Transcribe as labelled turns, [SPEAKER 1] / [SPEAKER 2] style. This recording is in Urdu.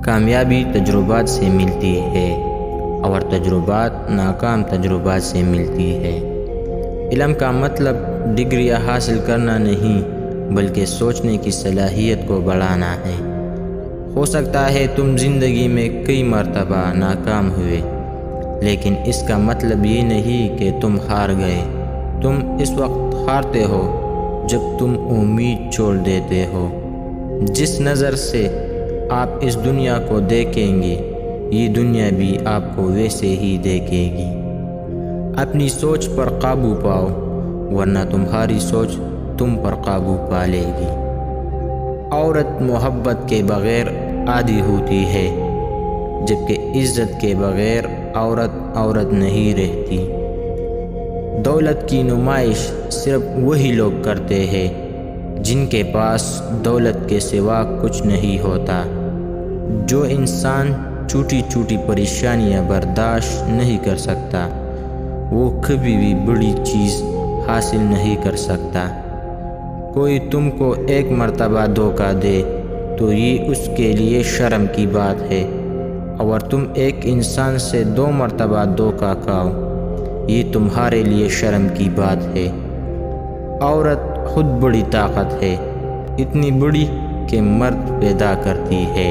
[SPEAKER 1] کامیابی تجربات سے ملتی ہے اور تجربات ناکام تجربات سے ملتی ہے۔ علم کا مطلب ڈگریاں حاصل کرنا نہیں بلکہ سوچنے کی صلاحیت کو بڑھانا ہے۔ ہو سکتا ہے تم زندگی میں کئی مرتبہ ناکام ہوئے، لیکن اس کا مطلب یہ نہیں کہ تم ہار گئے۔ تم اس وقت ہارتے ہو جب تم امید چھوڑ دیتے ہو۔ جس نظر سے آپ اس دنیا کو دیکھیں گے، یہ دنیا بھی آپ کو ویسے ہی دیکھے گی۔ اپنی سوچ پر قابو پاؤ، ورنہ تمہاری سوچ تم پر قابو پا لے گی۔ عورت محبت کے بغیر عادی ہوتی ہے، جبکہ عزت کے بغیر عورت نہیں رہتی۔ دولت کی نمائش صرف وہی لوگ کرتے ہیں جن کے پاس دولت کے سوا کچھ نہیں ہوتا۔ جو انسان چھوٹی چھوٹی پریشانیاں برداشت نہیں کر سکتا، وہ کبھی بھی بڑی چیز حاصل نہیں کر سکتا۔ کوئی تم کو ایک مرتبہ دھوکہ دے تو یہ اس کے لیے شرم کی بات ہے، اور تم ایک انسان سے 2 مرتبہ دھوکہ کھاؤ، یہ تمہارے لیے شرم کی بات ہے۔ عورت خود بڑی طاقت ہے، اتنی بڑی کہ مرد پیدا کرتی ہے۔